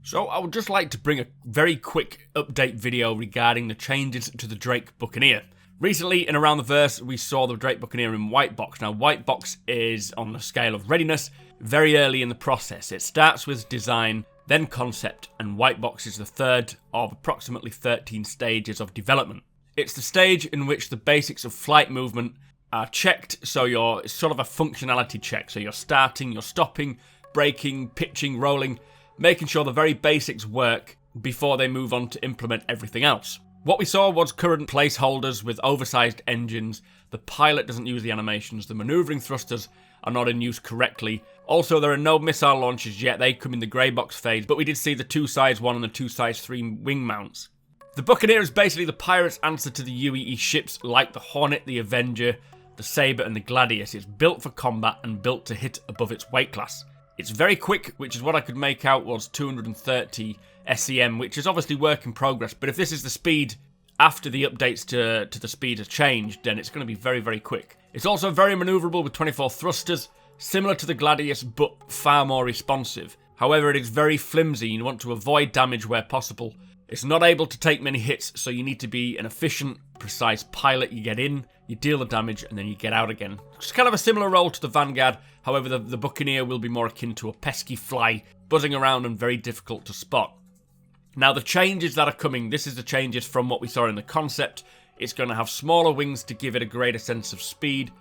So I would just like to bring a very quick update video regarding the changes to the Drake Buccaneer. Recently, in Around the Verse, we saw the Drake Buccaneer in Whitebox. Now, Whitebox is, on the scale of readiness, very early in the process. It starts with design, then concept, and Whitebox is the third of approximately 13 stages of development. It's the stage in which the basics of flight movement are checked, so it's sort of a functionality check. So you're starting, you're stopping, braking, pitching, rolling, making sure the very basics work before they move on to implement everything else. What we saw was current placeholders with oversized engines, the pilot doesn't use the animations, the maneuvering thrusters are not in use correctly. Also, there are no missile launches yet, they come in the grey box phase, but we did see the 2 size 1 and the 2 size 3 wing mounts. The Buccaneer is basically the pirates' answer to the UEE ships like the Hornet, the Avenger, the Sabre and the Gladius. It's built for combat and built to hit above its weight class. It's very quick, which is what I could make out was 230 SEM, which is obviously work in progress, but if this is the speed after the updates to the speed have changed, then it's going to be very, very quick. It's also very manoeuvrable with 24 thrusters, similar to the Gladius, but far more responsive. However, it is very flimsy, you want to avoid damage where possible. It's not able to take many hits, so you need to be an efficient, precise pilot. You get in, you deal the damage, and then you get out again. It's kind of a similar role to the Vanguard, however the Buccaneer will be more akin to a pesky fly, buzzing around and very difficult to spot. Now the changes that are coming, this is the changes from what we saw in the concept. It's going to have smaller wings to give it a greater sense of speed.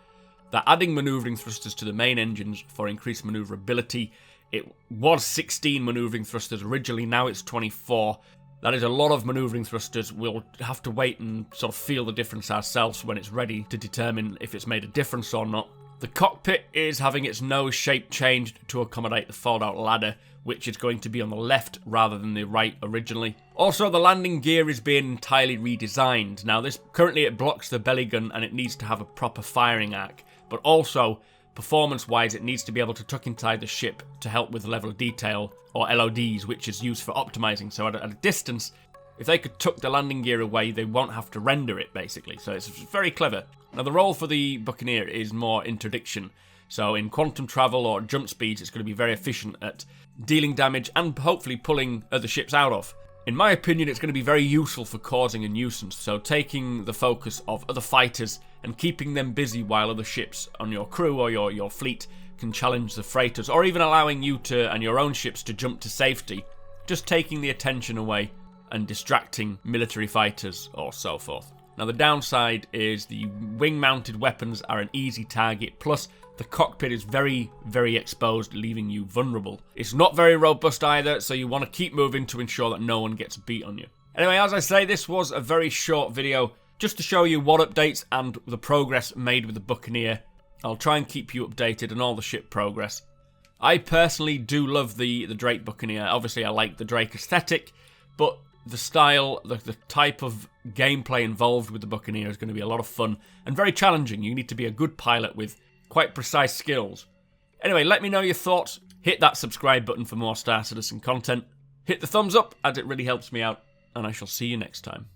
They're adding maneuvering thrusters to the main engines for increased maneuverability. It was 16 maneuvering thrusters originally, now it's 24. That is a lot of maneuvering thrusters. We'll have to wait and sort of feel the difference ourselves when it's ready to determine if it's made a difference or not. The cockpit is having its nose shape changed to accommodate the fold-out ladder, which is going to be on the left rather than the right originally. Also, the landing gear is being entirely redesigned. Now, currently it blocks the belly gun and it needs to have a proper firing arc, but also, performance-wise, it needs to be able to tuck inside the ship to help with level of detail, or LODs, which is used for optimizing. So at a distance, if they could tuck the landing gear away, they won't have to render it, basically. So it's very clever. Now, the role for the Buccaneer is more interdiction. So in quantum travel or jump speeds, it's going to be very efficient at dealing damage and hopefully pulling other ships out of. In my opinion, it's going to be very useful for causing a nuisance, so taking the focus of other fighters and keeping them busy while other ships on your crew or your fleet can challenge the freighters, or even allowing you and your own ships to jump to safety, just taking the attention away and distracting military fighters or so forth. Now the downside is the wing-mounted weapons are an easy target, plus the cockpit is very, very exposed, leaving you vulnerable. It's not very robust either, so you want to keep moving to ensure that no one gets beat on you. Anyway, as I say, this was a very short video, just to show you what updates and the progress made with the Buccaneer. I'll try and keep you updated on all the ship progress. I personally do love the Drake Buccaneer. Obviously, I like the Drake aesthetic, but the style, the type of gameplay involved with the Buccaneer is going to be a lot of fun and very challenging. You need to be a good pilot with quite precise skills. Anyway, let me know your thoughts. Hit that subscribe button for more Star Citizen content. Hit the thumbs up, as it really helps me out, and I shall see you next time.